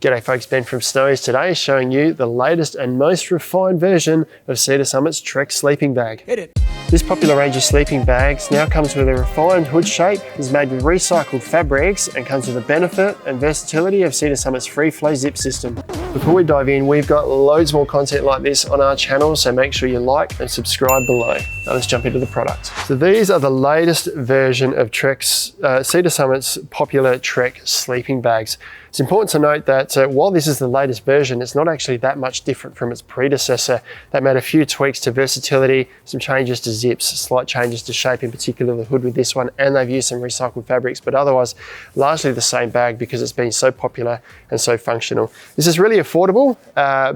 G'day folks, Ben from Snowy's today showing you the latest and most refined version of Cedar Summit's Trek sleeping bag. Hit it. This popular range of sleeping bags now comes with a refined hood shape, is made with recycled fabrics and comes with the benefit and versatility of Cedar Summit's free flow zip system. Before we dive in, we've got loads more content like this on our channel, so make sure you like and subscribe below. Now let's jump into the product. So these are the latest version of Cedar Summit's popular Trek sleeping bags. It's important to note that while this is the latest version, it's not actually that much different from its predecessor. They made a few tweaks to versatility, some changes to zips, slight changes to shape, in particular the hood with this one, and they've used some recycled fabrics, but otherwise largely the same bag because it's been so popular and so functional. This is really affordable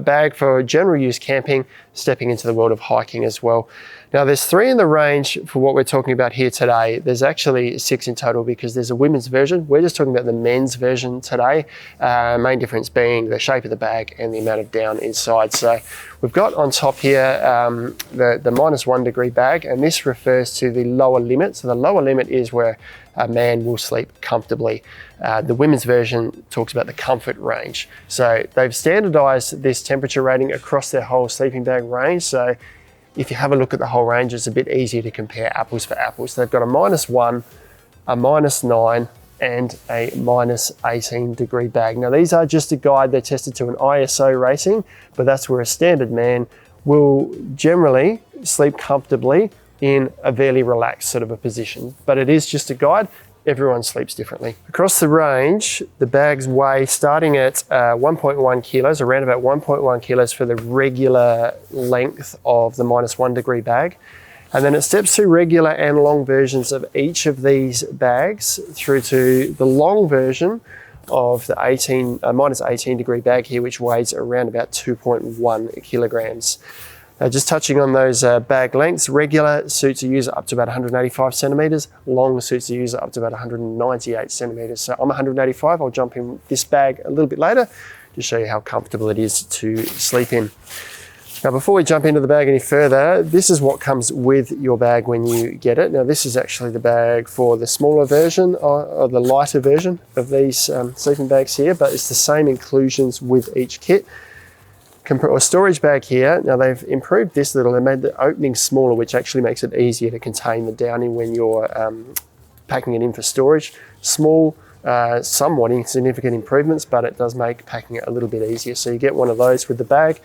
bag for general use camping, stepping into the world of hiking as well. Now there's 3 in the range for what we're talking about here today. There's actually 6 in total because there's a women's version. We're just talking about the men's version today. Main difference being the shape of the bag and the amount of down inside. So we've got on top here the -1 degree bag, and this refers to the lower limit. So the lower limit is where a man will sleep comfortably. The women's version talks about the comfort range. So they've standardized this temperature rating across their whole sleeping bag range. So if you have a look at the whole range, it's a bit easier to compare apples for apples. They've got a -1, a -9, and a -18 degree bag. Now these are just a guide. They're tested to an ISO rating, but that's where a standard man will generally sleep comfortably in a fairly relaxed sort of a position. But it is just a guide. Everyone sleeps differently. Across the range, the bags weigh starting at 1.1 kilos, around about 1.1 kilos for the regular length of the -1 degree bag. And then it steps to regular and long versions of each of these bags through to the long version of the -18 degree bag here, which weighs around about 2.1 kilograms. Just touching on those bag lengths, regular suits a user up to about 185 centimeters, long suits a user up to about 198 centimeters. So I'm 185, I'll jump in this bag a little bit later to show you how comfortable it is to sleep in. Now before we jump into the bag any further, this is what comes with your bag when you get it. Now this is actually the bag for the smaller version or the lighter version of these sleeping bags here, but it's the same inclusions with each kit. A storage bag here. Now they've improved this little, they made the opening smaller, which actually makes it easier to contain the downy when you're packing it in for storage. Small, somewhat insignificant improvements, but it does make packing it a little bit easier. So you get one of those with the bag.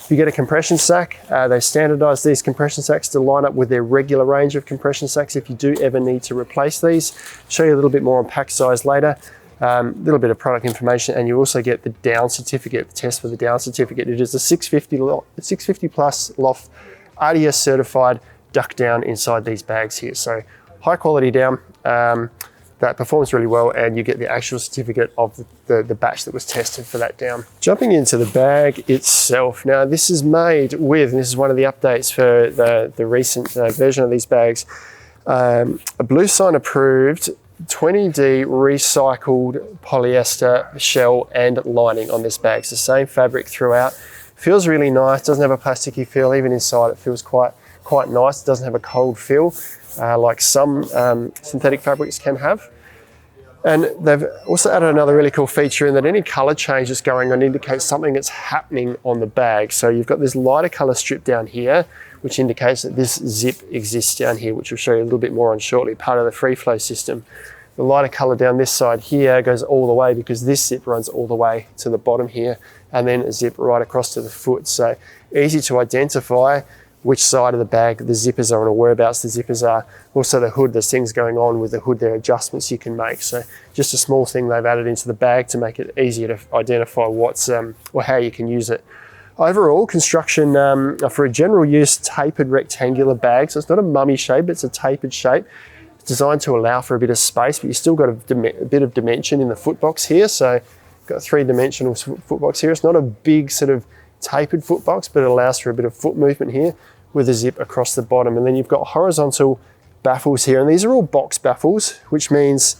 You get a compression sack. They standardized these compression sacks to line up with their regular range of compression sacks if you do ever need to replace these. Show you a little bit more on pack size later. Little bit of product information, and you also get the down certificate, the test for the down certificate. It is a 650 plus loft RDS certified duck down inside these bags here. So high quality down that performs really well, and you get the actual certificate of the batch that was tested for that down. Jumping into the bag itself. Now this is made with, and this is one of the updates for the recent version of these bags, a Blue Sign approved 20D recycled polyester shell and lining on this bag. It's the same fabric throughout. Feels really nice, doesn't have a plasticky feel. Even inside it feels quite nice. It doesn't have a cold feel like some synthetic fabrics can have. And they've also added another really cool feature in that any color change that's going on indicates something that's happening on the bag. So you've got this lighter color strip down here, which indicates that this zip exists down here, which we'll show you a little bit more on shortly, part of the free flow system. The lighter color down this side here goes all the way because this zip runs all the way to the bottom here, and then a zip right across to the foot. So easy to identify which side of the bag the zippers are on or whereabouts the zippers are. Also the hood, there's things going on with the hood, there are adjustments you can make. So just a small thing they've added into the bag to make it easier to identify what's or how you can use it. Overall, construction for a general use tapered rectangular bag. So it's not a mummy shape, it's a tapered shape. It's designed to allow for a bit of space, but you've still got a bit of dimension in the footbox here. So got a 3-dimensional footbox here. It's not a big sort of tapered footbox, but it allows for a bit of foot movement here with a zip across the bottom. And then you've got horizontal baffles here, and these are all box baffles, which means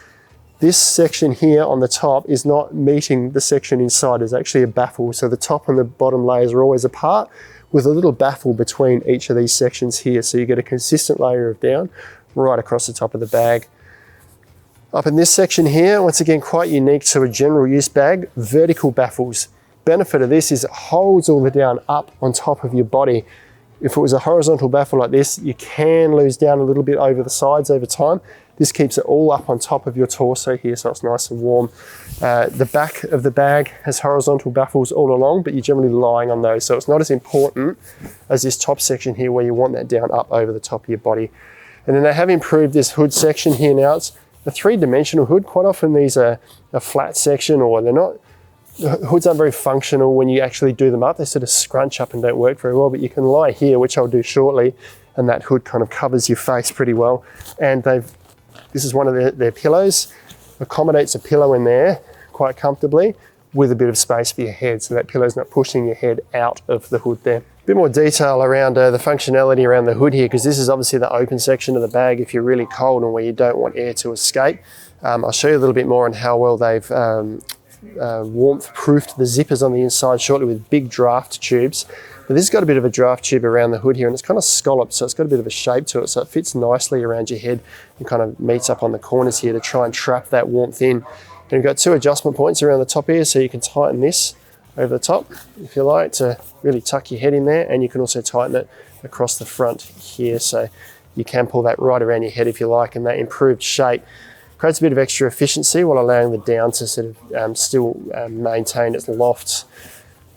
this section here on the top is not meeting the section inside. There's actually a baffle. So the top and the bottom layers are always apart with a little baffle between each of these sections here. So you get a consistent layer of down right across the top of the bag. Up in this section here, once again, quite unique to a general use bag, vertical baffles. Benefit of this is it holds all the down up on top of your body. If it was a horizontal baffle like this, you can lose down a little bit over the sides over time. This keeps it all up on top of your torso here, so it's nice and warm. The back of the bag has horizontal baffles all along, but you're generally lying on those, so it's not as important as this top section here where you want that down up over the top of your body. And then they have improved this hood section here now. It's a three-dimensional hood. Quite often these are a flat section, or they're not. Hoods aren't very functional when you actually do them up. They sort of scrunch up and don't work very well, but you can lie here, which I'll do shortly, and that hood kind of covers your face pretty well. And this is one of their pillows, accommodates a pillow in there quite comfortably with a bit of space for your head, so that pillow's not pushing your head out of the hood there. A bit more detail around the functionality around the hood here, because this is obviously the open section of the bag if you're really cold and where you don't want air to escape. I'll show you a little bit more on how well they've warmth-proofed the zippers on the inside shortly with big draft tubes. But this has got a bit of a draft tube around the hood here, and it's kind of scalloped, so it's got a bit of a shape to it, so it fits nicely around your head and kind of meets up on the corners here to try and trap that warmth in. And we've got two adjustment points around the top here, so you can tighten this over the top if you like to really tuck your head in there, and you can also tighten it across the front here, so you can pull that right around your head if you like, and that improved shape creates a bit of extra efficiency while allowing the down to sort of still maintain its loft.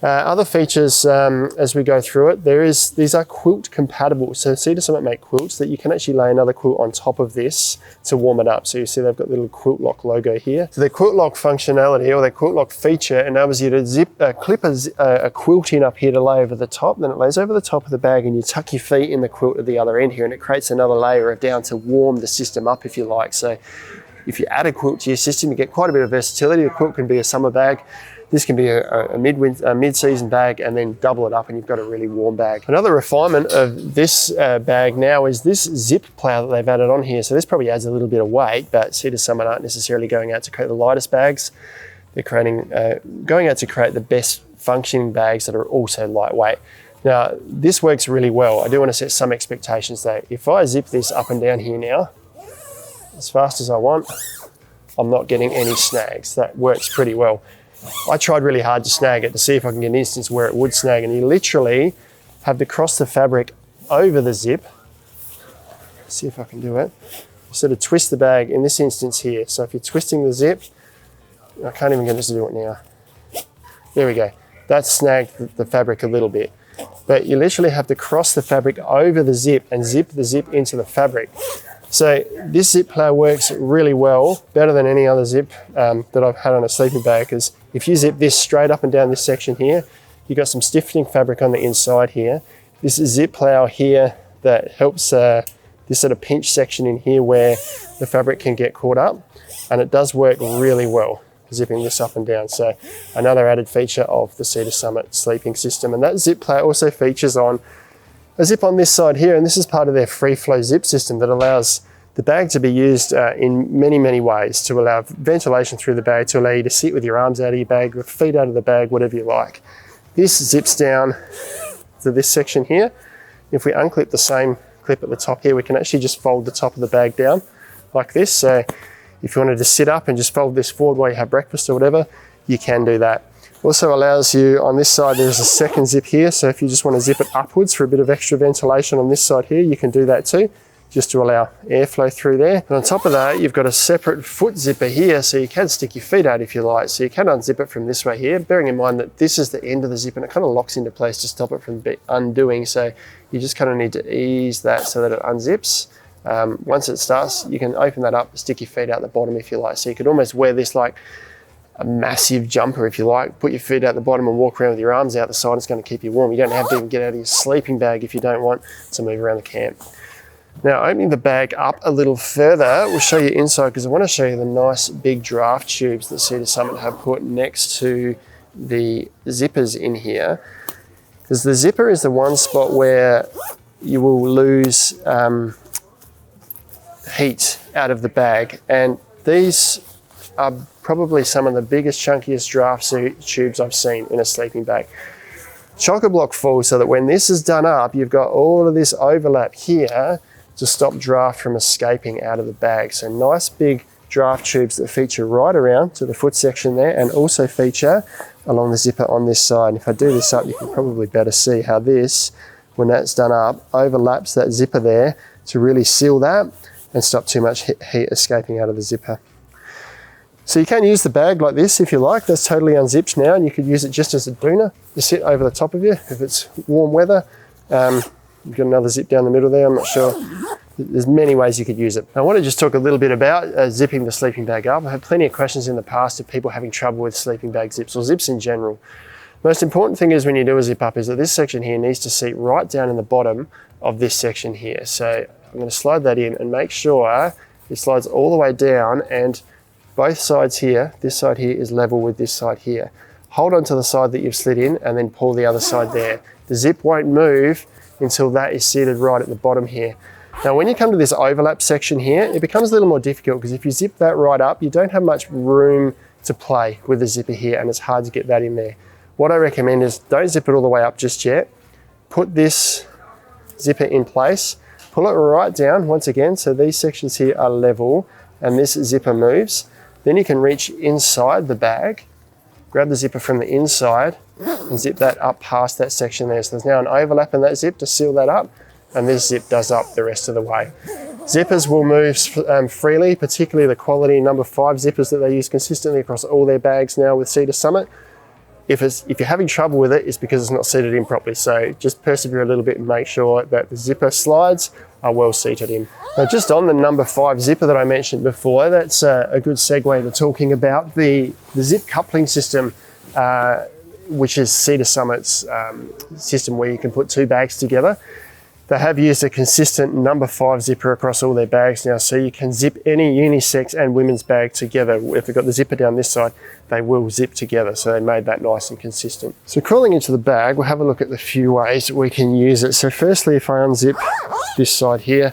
Other features as we go through it, these are quilt compatible. So Cedar Summit make quilts that you can actually lay another quilt on top of this to warm it up. So you see they've got the little quilt lock logo here. So their quilt lock functionality, or their quilt lock feature, enables you to clip a quilt in up here to lay over the top. Then it lays over the top of the bag, and you tuck your feet in the quilt at the other end here, and it creates another layer of down to warm the system up if you like. So if you add a quilt to your system, you get quite a bit of versatility. The quilt can be a summer bag. This can be a mid-season bag, and then double it up and you've got a really warm bag. Another refinement of this bag now is this zip plow that they've added on here. So this probably adds a little bit of weight, but Cedar Summit aren't necessarily going out to create the lightest bags. They're going out to create the best functioning bags that are also lightweight. Now, this works really well. I do want to set some expectations though. If I zip this up and down here now, as fast as I want, I'm not getting any snags. That works pretty well. I tried really hard to snag it to see if I can get an instance where it would snag, and you literally have to cross the fabric over the zip. Let's see if I can do it. Sort of twist the bag in this instance here. So if you're twisting the zip, I can't even get this to do it now. There we go. That snagged the fabric a little bit. But you literally have to cross the fabric over the zip and zip the zip into the fabric. So this zip plow works really well, better than any other zip that I've had on a sleeping bag, because if you zip this straight up and down this section here, you've got some stiffening fabric on the inside here. This is zip plow here that helps this sort of pinch section in here where the fabric can get caught up, and it does work really well zipping this up and down. So another added feature of the Cedar Summit sleeping system. And that zip plow also features on a zip on this side here, and this is part of their free flow zip system that allows the bag to be used in many, many ways to allow ventilation through the bag, to allow you to sit with your arms out of your bag, your feet out of the bag, whatever you like. This zips down to this section here. If we unclip the same clip at the top here, we can actually just fold the top of the bag down like this. So if you wanted to sit up and just fold this forward while you have breakfast or whatever, you can do that. Also allows you, on this side there's a second zip here, so if you just want to zip it upwards for a bit of extra ventilation on this side here, you can do that too, just to allow airflow through there. And on top of that, you've got a separate foot zipper here, so you can stick your feet out if you like. So you can unzip it from this way here, bearing in mind that this is the end of the zip and it kind of locks into place to stop it from undoing. So you just kind of need to ease that so that it unzips. Once it starts, you can open that up, stick your feet out the bottom if you like. So you could almost wear this like a massive jumper if you like, put your feet out the bottom and walk around with your arms out the side. It's going to keep you warm. You don't have to even get out of your sleeping bag if you don't want to move around the camp. Now, opening the bag up a little further, we'll show you inside, because I want to show you the nice big draft tubes that Cedar Summit have put next to the zippers in here. Because the zipper is the one spot where you will lose heat out of the bag, and these are probably some of the biggest, chunkiest draft tubes I've seen in a sleeping bag. Chock-a-block full, so that when this is done up, you've got all of this overlap here to stop draft from escaping out of the bag. So nice big draft tubes that feature right around to the foot section there, and also feature along the zipper on this side. And if I do this up, you can probably better see how this, when that's done up, overlaps that zipper there to really seal that and stop too much heat escaping out of the zipper. So you can use the bag like this if you like. That's totally unzipped now, and you could use it just as a doona to sit over the top of you if it's warm weather. You've got another zip down the middle there, I'm not sure. There's many ways you could use it. I want to just talk a little bit about zipping the sleeping bag up. I've had plenty of questions in the past of people having trouble with sleeping bag zips or zips in general. Most important thing is when you do a zip up is that this section here needs to seat right down in the bottom of this section here. So I'm going to slide that in and make sure it slides all the way down, and both sides here, this side here is level with this side here. Hold on to the side that you've slid in and then pull the other side there. The zip won't move until that is seated right at the bottom here. Now when you come to this overlap section here, it becomes a little more difficult because if you zip that right up, you don't have much room to play with the zipper here, and it's hard to get that in there. What I recommend is don't zip it all the way up just yet. Put this zipper in place, pull it right down once again so these sections here are level and this zipper moves. Then you can reach inside the bag, grab the zipper from the inside and zip that up past that section there. So there's now an overlap in that zip to seal that up, and this zip does up the rest of the way. Zippers will move freely, particularly the quality number 5 zippers that they use consistently across all their bags now with Cedar Summit. If you're having trouble with it, it's because it's not seated in properly. So just persevere a little bit and make sure that the zipper slides are well seated in. Now just on the number 5 zipper that I mentioned before, that's a good segue to talking about the zip coupling system, which is Cedar Summit's system where you can put 2 bags together. They have used a consistent number 5 zipper across all their bags now, so you can zip any unisex and women's bag together. If they've got the zipper down this side, they will zip together, so they made that nice and consistent. So crawling into the bag, we'll have a look at the few ways that we can use it. So firstly, if I unzip this side here,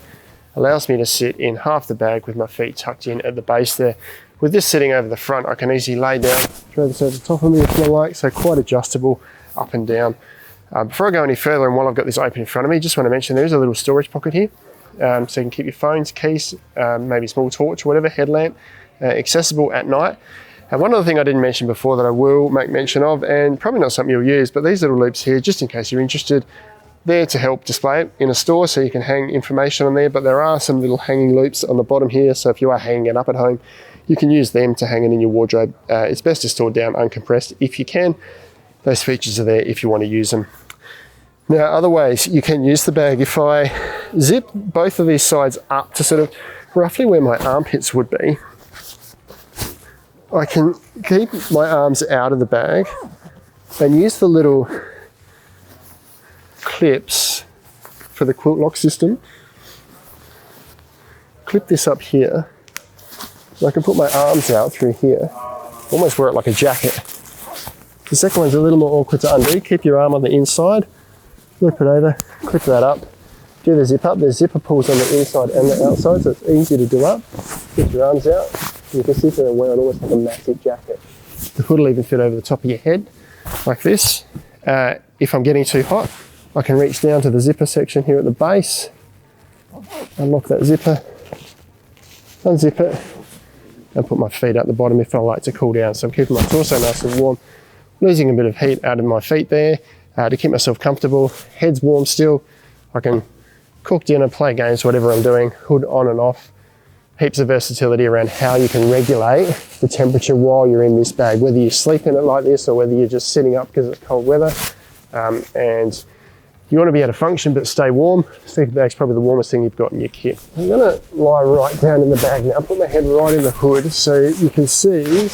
allows me to sit in half the bag with my feet tucked in at the base there. With this sitting over the front, I can easily lay down, throw this over the top of me if I like, so quite adjustable up and down. Before I go any further, and while I've got this open in front of me, just want to mention there is a little storage pocket here. So you can keep your phones, keys, maybe a small torch, whatever, headlamp, accessible at night. And one other thing I didn't mention before that I will make mention of, and probably not something you'll use, but these little loops here, just in case you're interested, there to help display it in a store so you can hang information on there, but there are some little hanging loops on the bottom here, so if you are hanging it up at home, you can use them to hang it in your wardrobe. It's best to store down uncompressed if you can. Those features are there if you want to use them. Now, other ways you can use the bag, if I zip both of these sides up to sort of roughly where my armpits would be, I can keep my arms out of the bag and use the little clips for the quilt lock system. Clip this up here. And I can put my arms out through here, almost wear it like a jacket. The second one's a little more awkward to undo. Keep your arm on the inside. Flip it over, clip that up, do the zip up. The zipper pulls on the inside and the outside, so it's easy to do up. Get your arms out, and you can sit there and wear it almost like a massive jacket. The hood will even fit over the top of your head, like this. If I'm getting too hot, I can reach down to the zipper section here at the base, unlock that zipper, unzip it, and put my feet at the bottom if I like to cool down. So I'm keeping my torso nice and warm, losing a bit of heat out of my feet there. To keep myself comfortable, head's warm still. I can cook dinner, play games, whatever I'm doing, hood on and off. Heaps of versatility around how you can regulate the temperature while you're in this bag, whether you sleep in it like this or whether you're just sitting up because it's cold weather. And you want to be able to function but stay warm. Sleeping bag's probably the warmest thing you've got in your kit. I'm gonna lie right down in the bag now, put my head right in the hood so you can see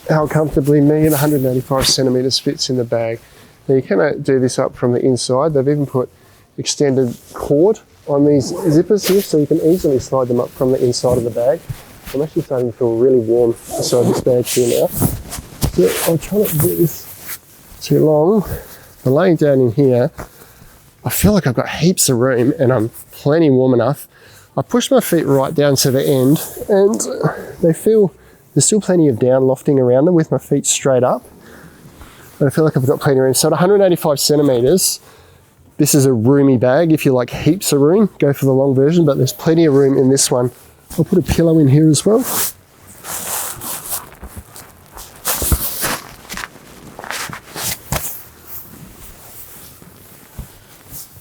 how comfortably me and 185 centimeters fits in the bag. Now you can do this up from the inside. They've even put extended cord on these zippers here, so you can easily slide them up from the inside of the bag. I'm actually starting to feel really warm inside this bag here now. So I'll try not to do this too long. But laying down in here, I feel like I've got heaps of room and I'm plenty warm enough. I push my feet right down to the end and they feel, there's still plenty of down lofting around them with my feet straight up. But I feel like I've got plenty of room. So at 185 centimeters, this is a roomy bag. If you like heaps of room, go for the long version, but there's plenty of room in this one. I'll put a pillow in here as well.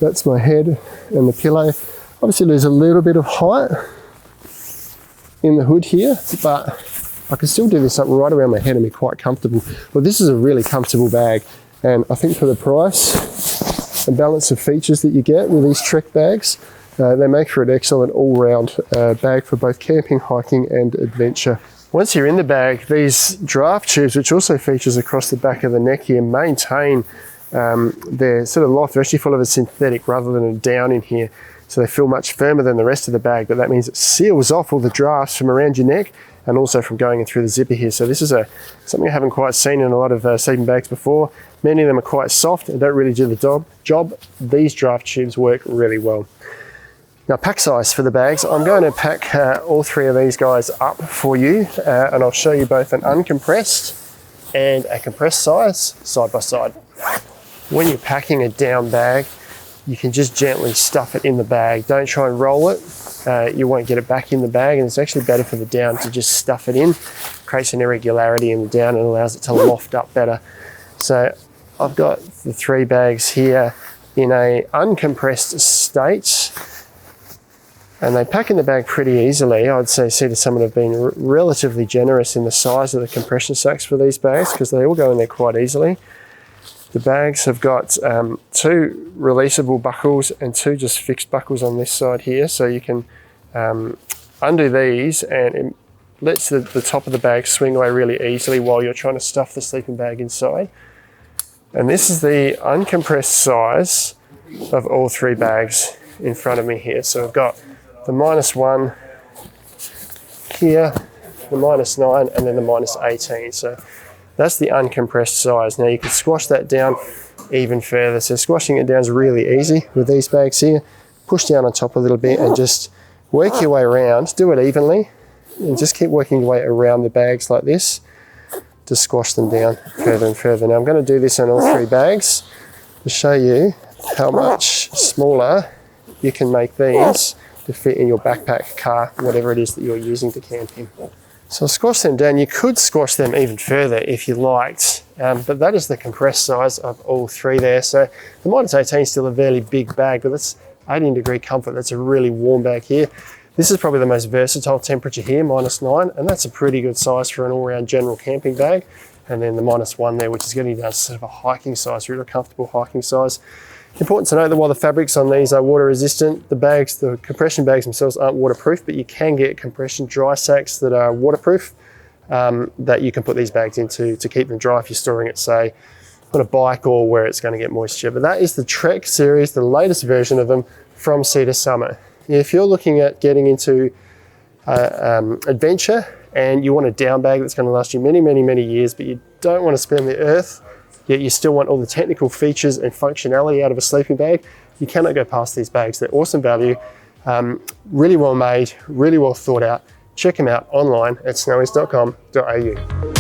That's my head and the pillow. Obviously there's a little bit of height in the hood here, but I can still do this up right around my head and be quite comfortable. Well, this is a really comfortable bag, and I think for the price and balance of features that you get with these Trek bags, they make for an excellent all-round bag for both camping, hiking and adventure. Once you're in the bag, these draft tubes, which also features across the back of the neck here, maintain their sort of life. They're actually full of a synthetic rather than a down in here. So they feel much firmer than the rest of the bag, but that means it seals off all the drafts from around your neck and also from going in through the zipper here. So this is something I haven't quite seen in a lot of sleeping bags before. Many of them are quite soft and don't really do the job. These draft tubes work really well. Now, pack size for the bags, I'm going to pack all three of these guys up for you, and I'll show you both an uncompressed and a compressed size side by side. When you're packing a down bag, you can just gently stuff it in the bag. Don't try and roll it. You won't get it back in the bag, and it's actually better for the down to just stuff it in. Creates an irregularity in the down and allows it to loft up better. So I've got the three bags here in a uncompressed state, and they pack in the bag pretty easily. I'd say Sea to Summit have been relatively generous in the size of the compression sacks for these bags because they all go in there quite easily. The bags have got two releasable buckles and two just fixed buckles on this side here, so you can undo these and it lets the top of the bag swing away really easily while you're trying to stuff the sleeping bag inside. And this is the uncompressed size of all three bags in front of me here. So I've got the -1 here, the -9, and then the -18. So that's the uncompressed size. Now you can squash that down even further. So squashing it down is really easy with these bags here. Push down on top a little bit and just work your way around. Do it evenly and just keep working your way around the bags like this to squash them down further and further. Now I'm going to do this on all three bags to show you how much smaller you can make these to fit in your backpack, car, whatever it is that you're using to camp in. So I'll squash them down. You could squash them even further if you liked, but that is the compressed size of all three there. So the -18 is still a fairly big bag, but that's 18-degree comfort. That's a really warm bag here. This is probably the most versatile temperature here, -9, and that's a pretty good size for an all-round general camping bag. And then the -1 there, which is getting down to sort of a hiking size, really comfortable hiking size. Important to note that while the fabrics on these are water resistant, the compression bags themselves aren't waterproof, but you can get compression dry sacks that are waterproof that you can put these bags into to keep them dry if you're storing it, say, on a bike or where it's going to get moisture. But that is the Trek series, the latest version of them from Sea to Summit. If you're looking at getting into adventure and you want a down bag that's going to last you many, many, many years, but you don't want to spend the earth, yet you still want all the technical features and functionality out of a sleeping bag, you cannot go past these bags. They're awesome value, really well made, really well thought out. Check them out online at snowies.com.au.